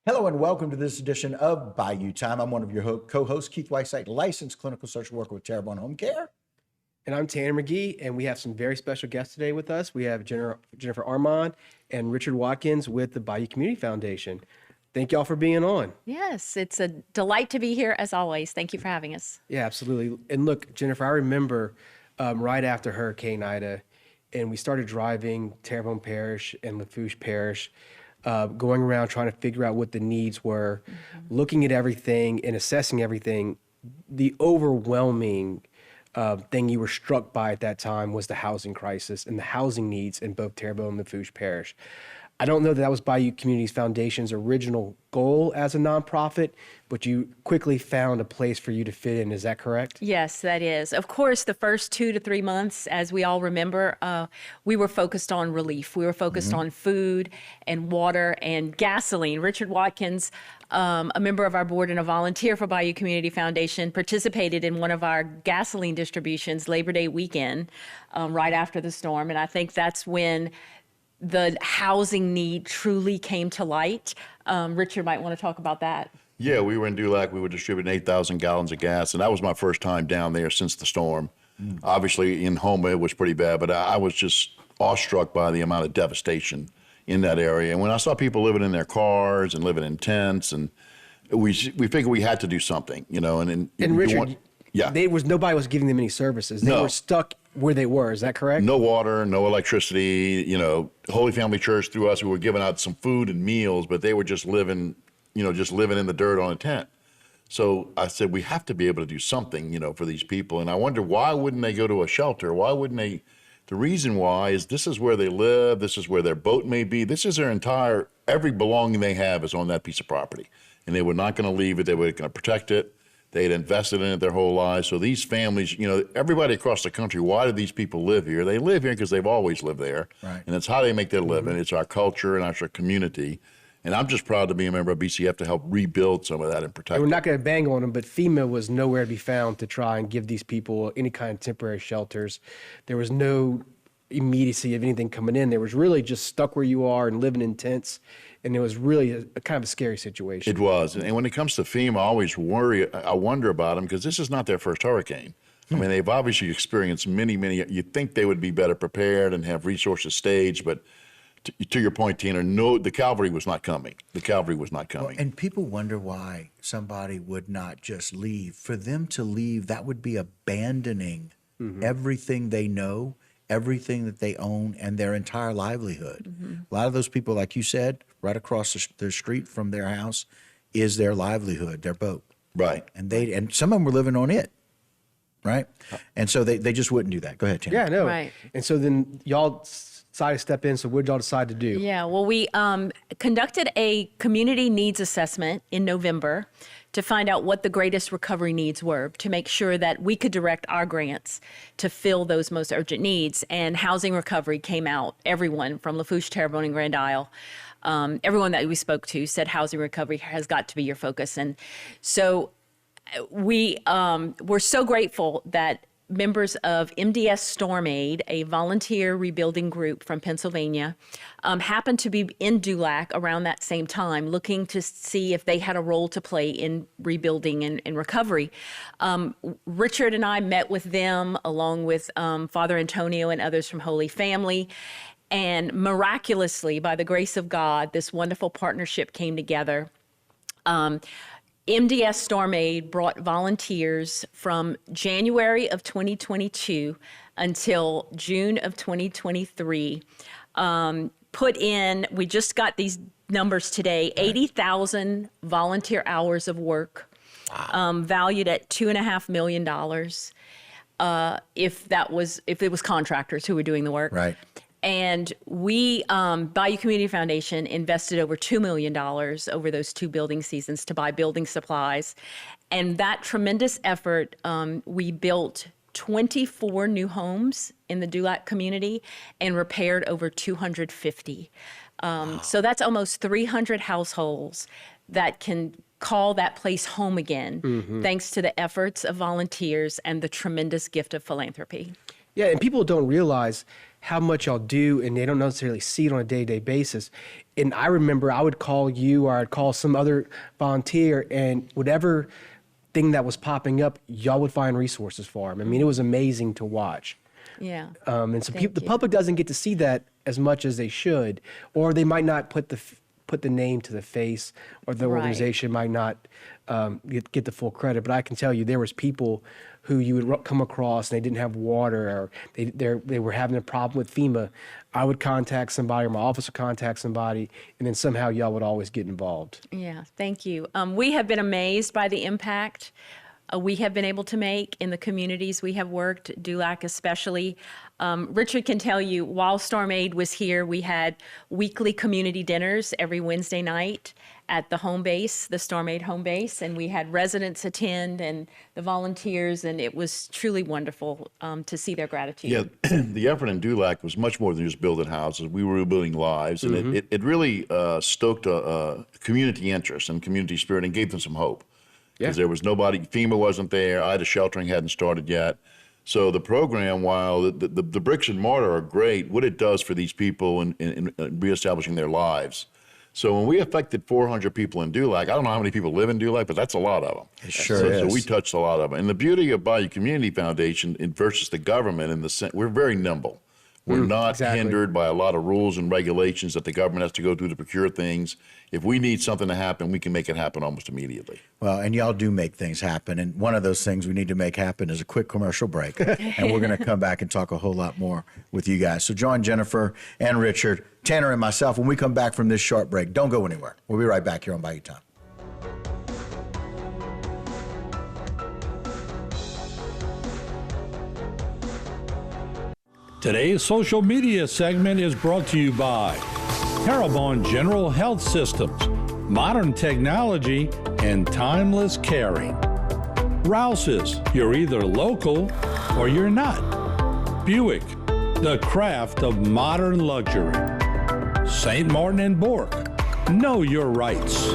Hello and welcome to this edition of Bayou Time. I'm one of your co-hosts, Keith Whiteside, licensed clinical social worker with Terrebonne Home Care. And I'm Tanner McGee, and we have some very special guests today with us. We have Jennifer Armand and Richard Watkins with the Bayou Community Foundation. Thank y'all for being on. Yes, it's a delight to be here as always. Thank you for having us. Yeah, absolutely. And look, Jennifer, I remember right after Hurricane Ida, and we started driving Terrebonne Parish and Lafourche Parish, going around trying to figure out what the needs were, looking at everything and assessing everything. The overwhelming thing you were struck by at that time was the housing crisis and the housing needs in both Terrebonne and Lafourche Parish. I don't know that was Bayou Community Foundation's original goal as a nonprofit, but you quickly found a place for you to fit in. Is that correct? Yes, that is. Of course, the first 2 to 3 months, as we all remember, we were focused on relief. We were focused on food and water and gasoline. Richard Watkins, a member of our board and a volunteer for Bayou Community Foundation, participated in one of our gasoline distributions Labor Day weekend right after the storm. And I think that's when the housing need truly came to light. Richard might want to talk about that. Yeah, we were in Dulac. We were distributing 8,000 gallons of gas, and that was my first time down there since the storm. Obviously, in Houma, it was pretty bad, but I was just awestruck by the amount of devastation in that area. And when I saw people living in their cars and living in tents, and we figured we had to do something, you know. And Richard, yeah, nobody was giving them any services. They were stuck where they were. Is that correct? No water, no electricity. You know, Holy Family Church through us, we were giving out some food and meals, but they were just living, just living in the dirt on a tent. So I said, we have to be able to do something, for these people. And I wonder, why wouldn't they go to a shelter? Why wouldn't they? The reason why is this is where they live. This is where their boat may be. This is every belonging they have is on that piece of property. And they were not going to leave it. They were going to protect it. They had invested in it their whole lives. So these families, everybody across the country, why do these people live here? They live here because they've always lived there. Right. And it's how they make their living. It's our culture and our community. And I'm just proud to be a member of BCF to help rebuild some of that and protect We're it. not going to bang on them, but FEMA was nowhere to be found to try and give these people any kind of temporary shelters. There was no immediacy of anything coming in. There was really just stuck where you are and living in tents. And it was really a kind of a scary situation. It was. And when it comes to FEMA, I wonder about them because this is not their first hurricane. I mean, they've obviously experienced many. You'd think they would be better prepared and have resources staged, but to your point, Tina, no, the cavalry was not coming. The cavalry was not coming. Well, and people wonder why somebody would not just leave. For them to leave, that would be abandoning everything they know, everything that they own, and their entire livelihood. A lot of those people, like you said, right across the street from their house is their livelihood, their boat. Right. And some of them were living on it, right? And so they just wouldn't do that. Go ahead, Tim. Yeah, no. Right. And so then y'all decided to step in. So what did y'all decide to do? Yeah, well, we conducted a community needs assessment in November to find out what the greatest recovery needs were, to make sure that we could direct our grants to fill those most urgent needs. And housing recovery came out. Everyone from Lafourche, Terrebonne, and Grand Isle, everyone that we spoke to said housing recovery has got to be your focus. And so we're so grateful that members of MDS Storm Aid, a volunteer rebuilding group from Pennsylvania, happened to be in Dulac around that same time, looking to see if they had a role to play in rebuilding and recovery. Richard and I met with them along with Father Antonio and others from Holy Family. And miraculously, by the grace of God, this wonderful partnership came together. MDS Storm Aid brought volunteers from January of 2022 until June of 2023. We just got these numbers today, 80,000 volunteer hours of work, valued at $2.5 million. If it was contractors who were doing the work. Right. And we, Bayou Community Foundation, invested over $2 million over those 2 building seasons to buy building supplies. And that tremendous effort, we built 24 new homes in the Dulac community and repaired over 250. So that's almost 300 households that can call that place home again, thanks to the efforts of volunteers and the tremendous gift of philanthropy. Yeah, and people don't realize how much y'all do, and they don't necessarily see it on a day-to-day basis. And I remember I would call you or I'd call some other volunteer, and whatever thing that was popping up, y'all would find resources for them. I mean, it was amazing to watch. Yeah. And so Thank the you. public doesn't get to see that as much as they should, or they might not put the name to the face, or the Right. organization might not get the full credit. But I can tell you, there was people who you would come across and they didn't have water, or they were having a problem with FEMA. I would contact somebody, or my office would contact somebody, and then somehow y'all would always get involved. Yeah, thank you. We have been amazed by the impact we have been able to make in the communities we have worked, Dulac especially. Richard can tell you, while Storm Aid was here, we had weekly community dinners every Wednesday night at the home base, the Storm Aid home base, and we had residents attend and the volunteers, and it was truly wonderful to see their gratitude. Yeah, the effort in Dulac was much more than just building houses. We were rebuilding lives, and it really stoked a community interest and community spirit and gave them some hope. Because there was nobody, FEMA wasn't there, IDA sheltering hadn't started yet. So the program, while the bricks and mortar are great, what it does for these people in reestablishing their lives. So when we affected 400 people in Dulac, I don't know how many people live in Dulac, but that's a lot of them. It sure is. So we touched a lot of them. And the beauty of Bayou Community Foundation versus the government, we're very nimble. We're not hindered by a lot of rules and regulations that the government has to go through to procure things. If we need something to happen, we can make it happen almost immediately. Well, and y'all do make things happen. And one of those things we need to make happen is a quick commercial break. And we're going to come back and talk a whole lot more with you guys. So join Jennifer and Richard, Tanner and myself when we come back from this short break. Don't go anywhere. We'll be right back here on Bayou Time. Today's social media segment is brought to you by Terrebonne General Health Systems, modern technology and timeless caring. Rouse's, you're either local or you're not. Buick, the craft of modern luxury. St. Martin and Bork, know your rights.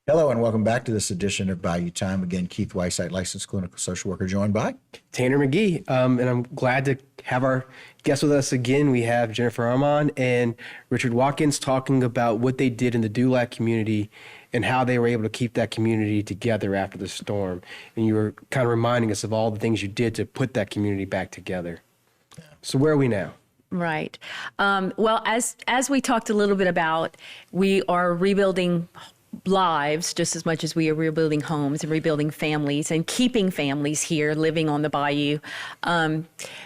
Hello and welcome back to this edition of Bayou Time. Again, Keith Weissite, licensed clinical social worker, joined by Tanner McGee, and I'm glad to have our guests with us again. We have Jennifer Armand and Richard Watkins talking about what they did in the Dulac community and how they were able to keep that community together after the storm. And you were kind of reminding us of all the things you did to put that community back together. So where are we now? Right. Well, as we talked a little bit about, we are rebuilding lives just as much as we are rebuilding homes and rebuilding families and keeping families here living on the bayou.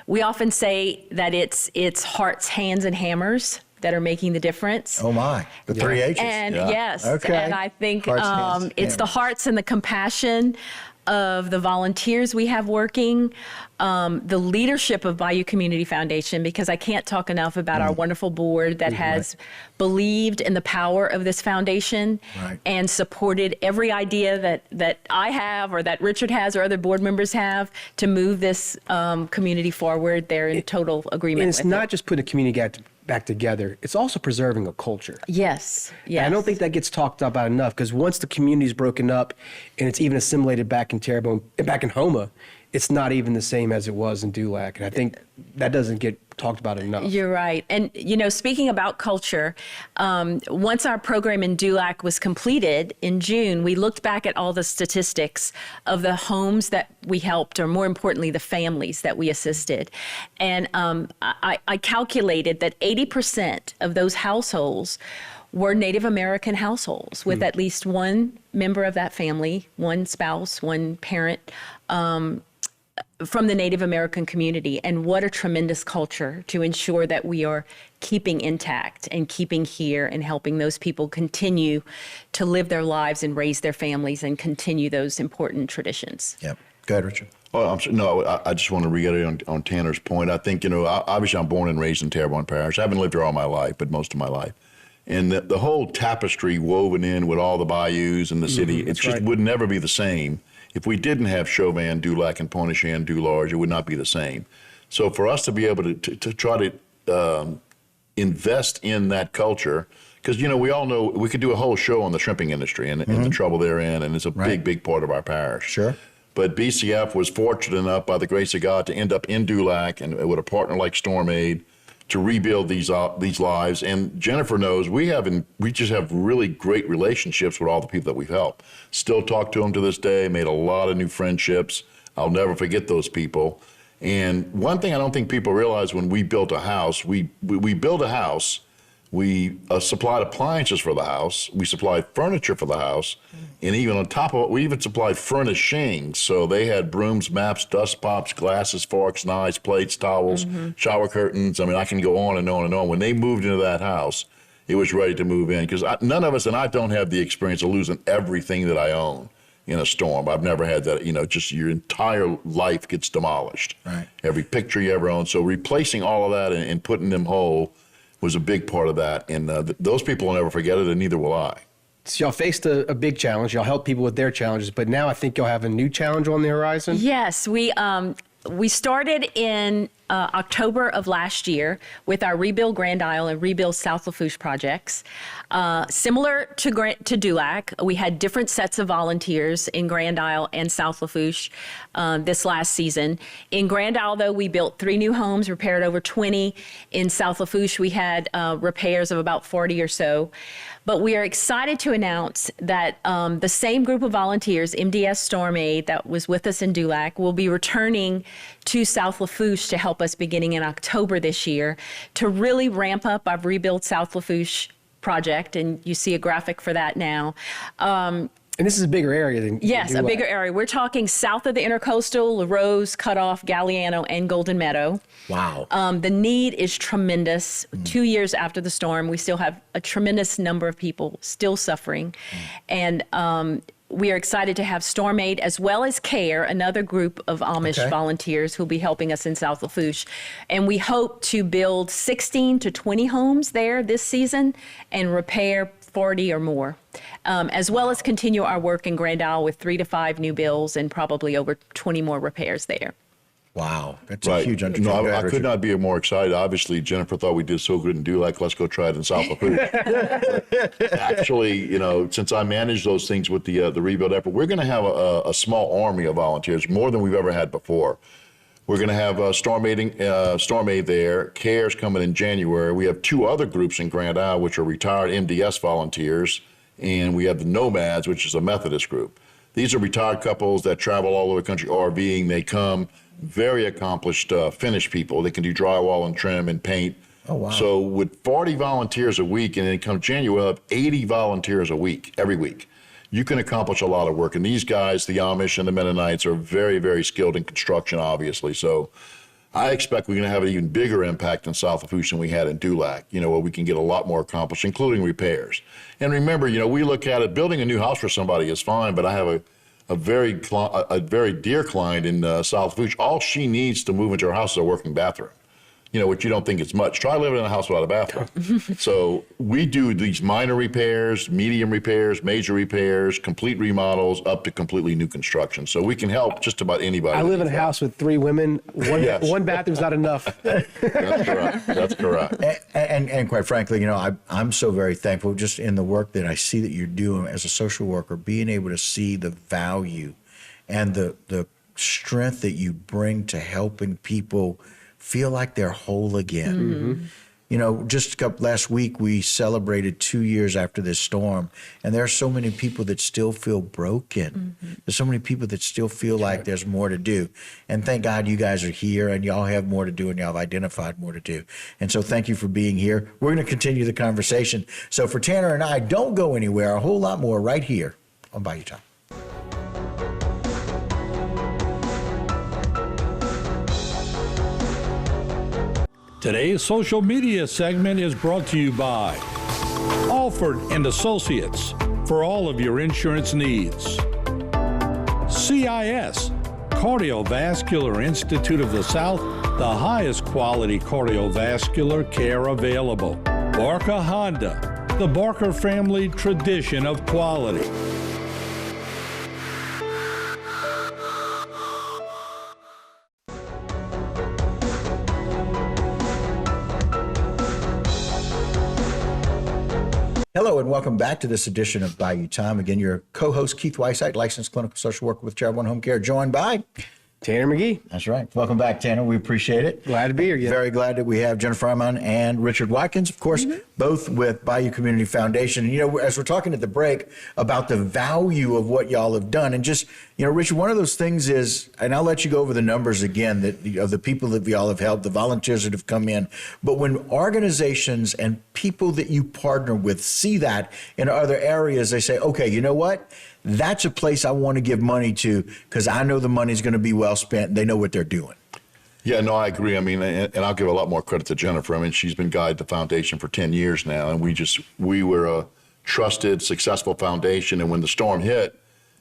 We often say that it's hearts, hands, and hammers that are making the difference. Oh my, the three H's. And yes, Okay. and I think Hearts, hands, it's the hammers. hearts and the compassion of the volunteers we have working, the leadership of Bayou Community Foundation, because I can't talk enough about our wonderful board that has believed in the power of this foundation and supported every idea that I have or that Richard has or other board members have to move this community forward. They're in total agreement And it's with not it. just putting a community back together, it's also preserving a culture. Yes, And yes. I don't think that gets talked about enough, because once the community is broken up and it's even assimilated back in Terrebonne, back in Houma, it's not even the same as it was in Dulac. And I think that doesn't get talked about enough. You're right. And, speaking about culture, once our program in Dulac was completed in June, we looked back at all the statistics of the homes that we helped, or more importantly, the families that we assisted. And I calculated that 80% of those households were Native American households with at least one member of that family, one spouse, one parent, from the Native American community. And what a tremendous culture to ensure that we are keeping intact and keeping here and helping those people continue to live their lives and raise their families and continue those important traditions. Yep. Go ahead, Richard. Oh, I just want to reiterate on Tanner's point. I think, obviously I'm born and raised in Terrebonne Parish. I haven't lived here all my life, but most of my life. And the whole tapestry woven in with all the bayous and the city, it just would never be the same. If we didn't have Chauvin, Dulac, and Pointe-aux-Chenes, Dularge, it would not be the same. So for us to be able to try to invest in that culture. Because, we all know we could do a whole show on the shrimping industry and the trouble they're in, and it's a big part of our parish. Sure. But BCF was fortunate enough, by the grace of God, to end up in Dulac and with a partner like Storm Aid to rebuild these lives. And Jennifer knows we just have really great relationships with all the people that we've helped. Still talk to them to this day, made a lot of new friendships. I'll never forget those people. And one thing I don't think people realize when we built a house, we built a house. We supplied appliances for the house. We supplied furniture for the house. And even on top of it, we even supplied furnishings. So they had brooms, maps, dust mops, glasses, forks, knives, plates, towels, shower curtains. I mean, I can go on and on and on. When they moved into that house, it was ready to move in. Because none of us, and I don't have the experience of losing everything that I own in a storm. I've never had that, just your entire life gets demolished. Right. Every picture you ever owned. So replacing all of that and putting them whole was a big part of that. And those people will never forget it, and neither will I. So y'all faced a big challenge. Y'all helped people with their challenges, but now I think y'all have a new challenge on the horizon. Yes, we started in October of last year with our Rebuild Grand Isle and Rebuild South Lafourche projects. Similar to Dulac, we had different sets of volunteers in Grand Isle and South Lafourche this last season. In Grand Isle, though, we built 3 new homes, repaired over 20. In South Lafourche, we had repairs of about 40 or so. But we are excited to announce that the same group of volunteers, MDS Storm Aid, that was with us in Dulac, will be returning to South Lafourche to help us beginning in October this year to really ramp up our Rebuild South Lafourche project. And you see a graphic for that now. And this is a bigger area than Yes, a bigger area. We're talking south of the Intercoastal, La Rose, Cutoff, Galliano, and Golden Meadow. Wow. The need is tremendous. 2 years after the storm, we still have a tremendous number of people still suffering. And we are excited to have Storm Aid as well as CARE, another group of Amish volunteers who will be helping us in South Lafourche. And we hope to build 16 to 20 homes there this season and repair 40 or more, as well as continue our work in Grand Isle with 3 to 5 new builds and probably over 20 more repairs there. Wow, that's a huge No, undertaking. I could not be more excited. Obviously, Jennifer thought we did so good in Dulac. Let's go try it in South Lafourche. Actually, since I manage those things with the rebuild effort, we're going to have a small army of volunteers, more than we've ever had before. We're going to have Storm Aid there. CARE's coming in January. We have 2 other groups in Grand Isle, which are retired MDS volunteers, and we have the Nomads, which is a Methodist group. These are retired couples that travel all over the country RVing. They come, very accomplished finished people. They can do drywall and trim and paint. Oh, wow. So with 40 volunteers a week, and then come January, we'll have 80 volunteers a week, every week. You can accomplish a lot of work. And these guys, the Amish and the Mennonites, are very, very skilled in construction, obviously. So I expect we're going to have an even bigger impact in South Lafourche than we had in Dulac, where we can get a lot more accomplished, including repairs. And remember, we look at it, building a new house for somebody is fine, but I have a very dear client in South Lafourche. All she needs to move into her house is a working bathroom. Which you don't think is much. Try living in a house without a bathroom. So we do these minor repairs, medium repairs, major repairs, complete remodels, up to completely new construction. So we can help just about anybody. I live in a house with 3 women. One bathroom's not enough. That's correct. That's correct. And quite frankly, I'm so very thankful just in the work that I see that you're doing as a social worker, being able to see the value and the strength that you bring to helping people feel like they're whole again. Just last week we celebrated 2 years after this storm, and there are so many people that still feel broken. There's so many people that still feel like there's more to do. And thank God you guys are here, and y'all have more to do, and y'all have identified more to do. And so thank you for being here. We're going to continue the conversation. So for Tanner and I, don't go anywhere. A whole lot more right here on Bayou Time. Today's social media segment is brought to you by Alford and Associates for all of your insurance needs. CIS, Cardiovascular Institute of the South, the highest quality cardiovascular care available. Barker Honda, the Barker family tradition of quality. Hello and welcome back to this edition of Bayou Time. Again, your co-host Keith Weissite, licensed clinical social worker with Chair 1 Home Care, joined by Tanner McGee. That's right. Welcome back, Tanner. We appreciate it. Glad to be here again. Very glad that we have Jennifer Iman and Richard Watkins, of course, both with Bayou Community Foundation. And, you know, as we're talking at the break about the value of what y'all have done, and just, you know, Richard, one of those things is, and I'll let you go over the numbers again, that of the people that y'all have helped, the volunteers that have come in. But when organizations and people that you partner with see that in other areas, they say, okay, you know what? That's a place I want to give money to because I know the money's going to be well spent. And they know what they're doing. Yeah, no, I agree. I mean, and I'll give a lot more credit to Jennifer. I mean, she's been guiding the foundation for 10 years now, and we were a trusted, successful foundation. And when the storm hit,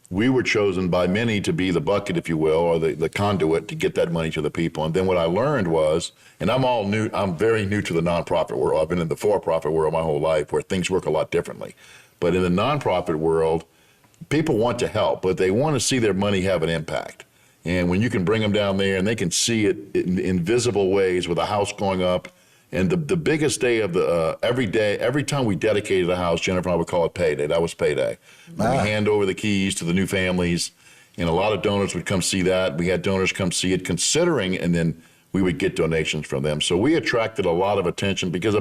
we were chosen by many to be the bucket, if you will, or the conduit to get that money to the people. And then what I learned was, and I'm very new to the nonprofit world. I've been in the for-profit world my whole life where things work a lot differently. But in the nonprofit world, people want to help, but they want to see their money have an impact. And when you can bring them down there and they can see it in visible ways with a house going up, and the biggest day of every time we dedicated a house, Jennifer and I would call it payday. That was payday. We hand over the keys to the new families, and a lot of donors would come see that. We had donors come see it considering, and then we would get donations from them. So we attracted a lot of attention because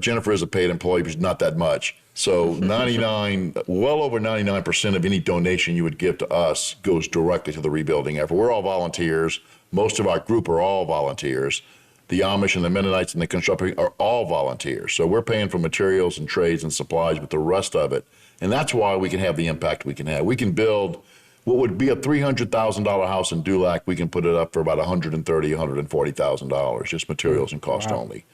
Jennifer is a paid employee, but not that much. So well over 99% of any donation you would give to us goes directly to the rebuilding effort. We're all volunteers. Most of our group are all volunteers. The Amish and the Mennonites and the construction are all volunteers. So we're paying for materials and trades and supplies, but the rest of it, and that's why we can have the impact we can have. We can build what would be a $300,000 house in Dulac. We can put it up for about $130,000, $140,000, just materials and cost only.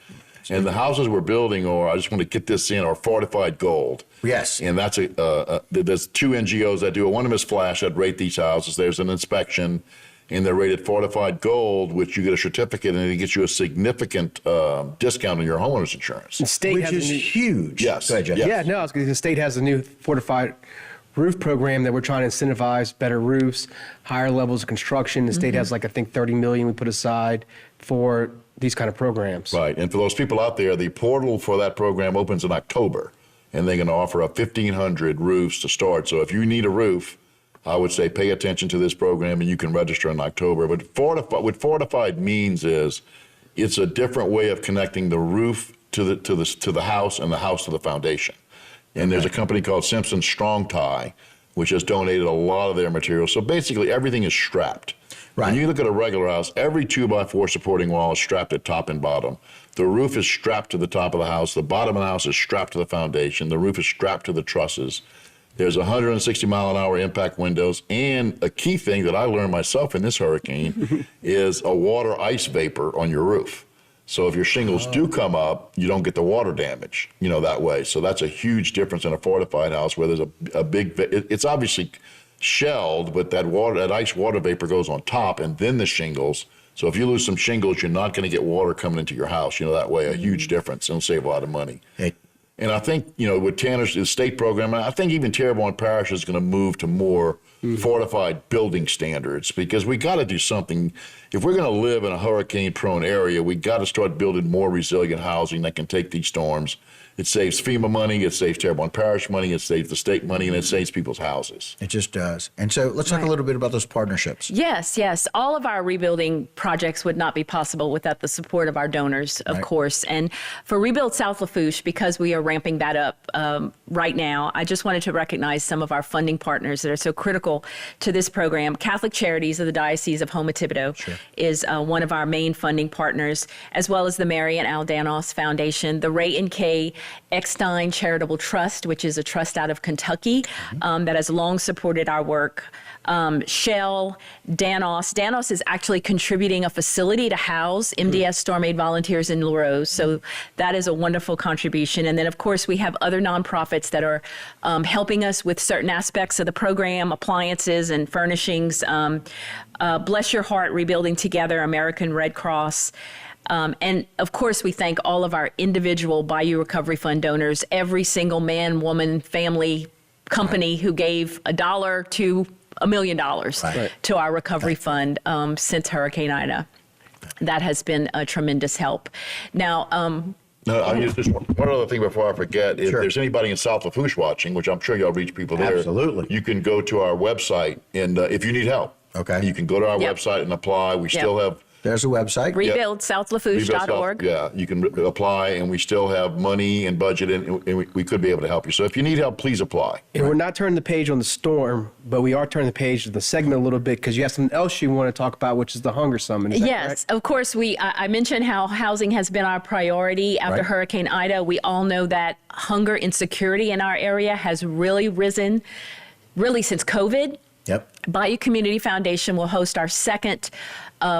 And the houses we're building, I just want to get this in, are fortified gold. Yes. And that's there's two NGOs that do it. One of them is Flash that rate these houses. There's an inspection, and they're rated fortified gold, which you get a certificate, and it gets you a significant discount on your homeowner's insurance. The state Which is huge. Yes. Go ahead, Jeff. Yes. Yeah, no, the state has a new fortified roof program that we're trying to incentivize better roofs, higher levels of construction. The state has I think $30 million we put aside for these kind of programs. Right. And for those people out there, the portal for that program opens in October, and they're going to offer up 1,500 roofs to start. So if you need a roof, I would say pay attention to this program, and you can register in October. But what fortified means is it's a different way of connecting the roof to the house and the house to the foundation. And there's a company called Simpson Strong Tie, which has donated a lot of their material. So basically everything is strapped. Right. When you look at a regular house, every 2x4 supporting wall is strapped at top and bottom. The roof is strapped to the top of the house. The bottom of the house is strapped to the foundation. The roof is strapped to the trusses. There's 160-mile-an-hour impact windows. And a key thing that I learned myself in this hurricane is a water ice vapor on your roof. So if your shingles do come up, you don't get the water damage, that way. So that's a huge difference in a fortified house where there's a big, it's obviously shelled, but that ice water vapor goes on top and then the shingles. So if you lose some shingles, you're not going to get water coming into your house, that way, a huge difference. It'll save a lot of money. And I think, with Tanner's state program, I think even Terrebonne Parish is going to move to more fortified building standards because we got to do something. If we're going to live in a hurricane-prone area, we got to start building more resilient housing that can take these storms. It saves FEMA money, it saves Terrebonne Parish money, it saves the state money, and it saves people's houses. It just does. And so let's talk a little bit about those partnerships. Yes. All of our rebuilding projects would not be possible without the support of our donors, of course. And for Rebuild South Lafourche, because we are ramping that up right now, I just wanted to recognize some of our funding partners that are so critical to this program. Catholic Charities of the Diocese of Houma-Thibodaux is one of our main funding partners, as well as the Mary and Al Danos Foundation, the Ray and Kay Eckstein Charitable Trust, which is a trust out of Kentucky that has long supported our work. Shell, Danos. Danos is actually contributing a facility to house MDS Storm Aid volunteers in LaRose. So that is a wonderful contribution. And then, of course, we have other nonprofits that are helping us with certain aspects of the program, appliances and furnishings. Bless Your Heart, Rebuilding Together, American Red Cross. And of course, we thank all of our individual Bayou Recovery Fund donors, every single man, woman, family, company who gave $1 to $1 million to our recovery fund since Hurricane Ida. That has been a tremendous help. Now, No, I just one other thing before I forget. If Sure. there's anybody in South Lafourche watching, which I'm sure y'all reach people there, Absolutely. you can go to our website, and if you need help, Okay. you can go to our Yep. website and apply. We Yep. still have There's a website. rebuildsouthlafouche.org. Yeah, you can apply, and we still have money and budget, and we could be able to help you. So if you need help, please apply. And we're not turning the page on the storm, but we are turning the page to the segment a little bit because you have something else you want to talk about, which is the Hunger Summit. Is that Yes, correct? of course. I mentioned how housing has been our priority after Right. Hurricane Ida. We all know that hunger insecurity in our area has really risen, really since COVID. Yep. Bayou Community Foundation will host our second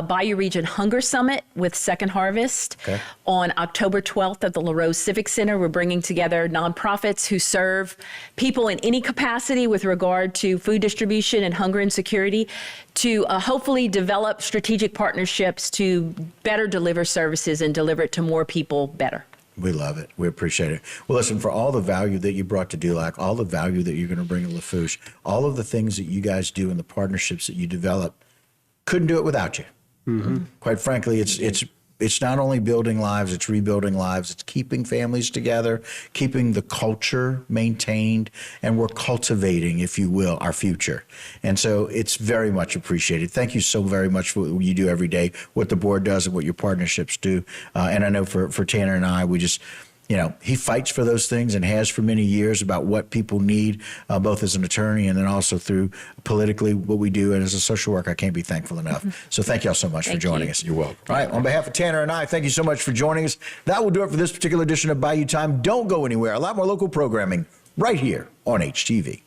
Bayou Region Hunger Summit with Second Harvest Okay. on October 12th at the LaRose Civic Center. We're bringing together nonprofits who serve people in any capacity with regard to food distribution and hunger insecurity to hopefully develop strategic partnerships to better deliver services and deliver it to more people better. We love it. We appreciate it. Well, listen, for all the value that you brought to Dulac, all the value that you're going to bring to Lafourche, all of the things that you guys do and the partnerships that you develop, couldn't do it without you. Mm-hmm. Quite frankly, it's not only building lives, it's rebuilding lives. It's keeping families together, keeping the culture maintained, and we're cultivating, if you will, our future. And so it's very much appreciated. Thank you so very much for what you do every day, what the board does and what your partnerships do. And I know for Tanner and I, we just, he fights for those things and has for many years about what people need, both as an attorney and then also through politically what we do. And as a social worker, I can't be thankful enough. So thank y'all so much for joining us. You're welcome. All right. On behalf of Tanner and I, thank you so much for joining us. That will do it for this particular edition of Bayou Time. Don't go anywhere. A lot more local programming right here on HTV.